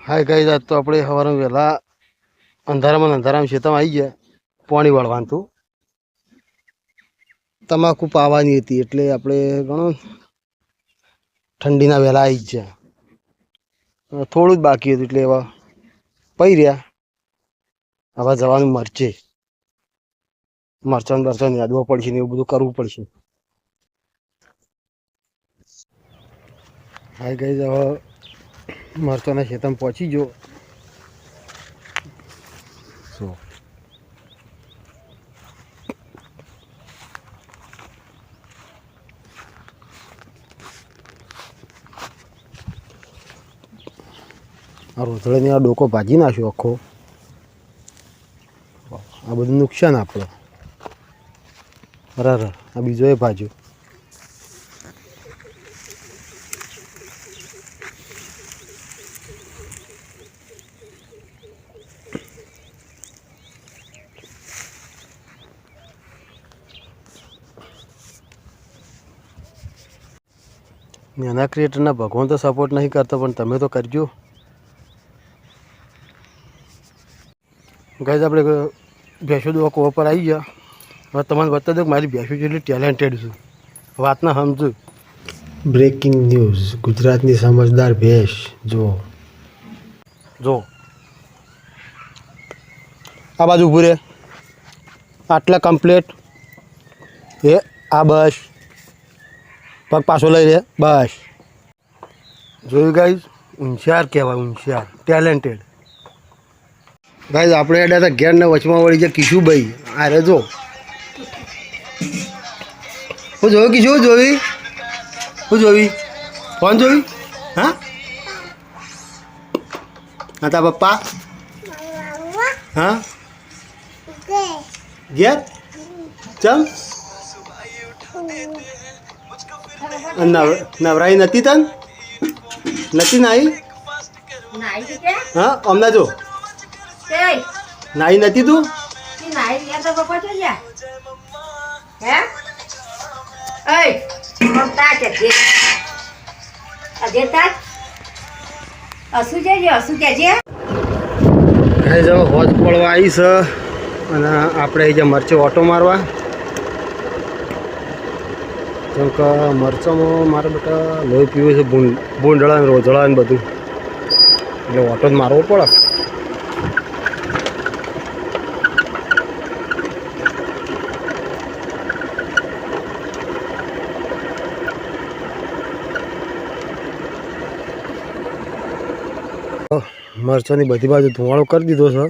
Hi guys, આજ તો આપણે સવારમાં વહેલા અંધારામાં ખેતરમાં આવી ગયા. પાણી વાળવાનું હતું, તમાકુ પાવાની હતી, એટલે આપણે ઘણો ઠંડીના વહેલા આવી ગયા. થોડું જ બાકી હતું એટલે એવા પઈ રહ્યા. હવે જવાનું મરચાં યાદવા પડશે ને એવું બધું કરવું પડશે. હાય ગાઈસ, હવે મરચાંના ખેતરમાં પહોંચી ગયો. આ રોતળેની આ ડોકો ભાજી નાખ્યો આખો. આ બધું નુકસાન આપણો. બરાબર, આ બીજો એ ભાજ્યો. નાના ક્રિએટરના ભગવાન તો સપોર્ટ નહીં કરતો, પણ તમે તો કરજો. ગાઈસ, આપણે ભેંસો દોવા પર આવી ગયા. હવે તમારે બતા દો કે મારી ભેંસો જેટલી ટેલેન્ટેડ છું, વાતના સમજુ. બ્રેકિંગ ન્યૂઝ, ગુજરાતની સમજદાર ભેંસ જો આ બાજુ ઊભું રહે. આટલા કમ્પ્લેટ એ આ બસ પગ પાછો લઈ રે. બસ જોયું ગાઈસ, હોશિયાર કહેવાય, હોશિયાર ટેલેન્ટેડ. ગાઈસ, આપણે એડા હતા ઘેરના વચમાં વળી ગયા કિશુભાઈ. આ રે જો, હું જોયું કિશુ, જોવી કોણ જોવી? હા હા, તા પપ્પા. હા ઘેર ચમ નવરાઈ નથી તન નથી નાઈ? હા અમના જો નાઈ નથી તું? હોજ પડવા આવી છે અને આપણે જ્યાં મરચો ઓટો મારવા. કેમ કે મરચાંમાં મારે બેટા લોહી પીવું છે, ભૂંડળા ને રોજળા ને બધું, એટલે ઓટો જ મારવો પડે. મરચાંની બધી બાજુ ધુવાળો કરી દીધો છે,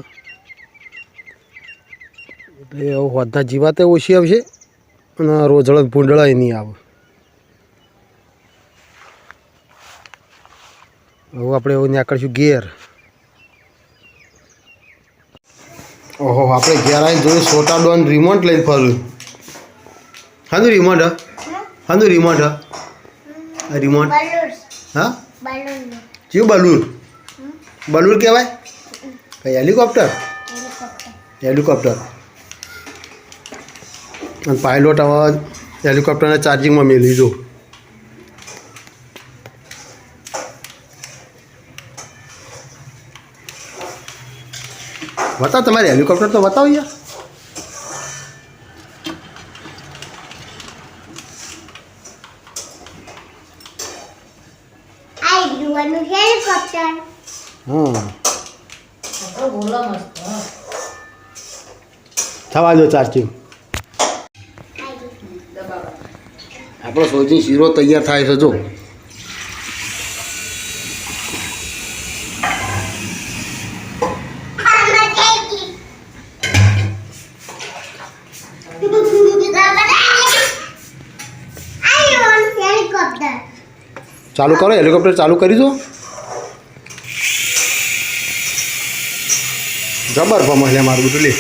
એટલે હોદના જીવાતે ઓછી આવશે અને રોજળા ભૂંડળા નહીં આવે. હવે આપણે એવું નીકળશું ઘેર. ઓહો, આપણે ઘેર આવીને જોયું છોટા ડોન રિમોટ લઈને ફર્યું. હાનું રિમોટ? હાનું રિમોટ? રિમોટ હા, કેવું બલૂર? બલૂર કહેવાય? કઈ હેલિકોપ્ટર? હેલિકોપ્ટર. અને પાયલોટ હવે હેલિકોપ્ટરના ચાર્જિંગમાં મેં લીધું. બતાવ તમારે હેલિકોપ્ટર તો બતાવો યાર. હા થવા દો ચાર્જિંગ. આપણો સોજી શીરો તૈયાર થાય છે જો. ચાલુ કરો, હેલિકોપ્ટર ચાલુ કરી દો. જબર ભમલે મારું બધું લે.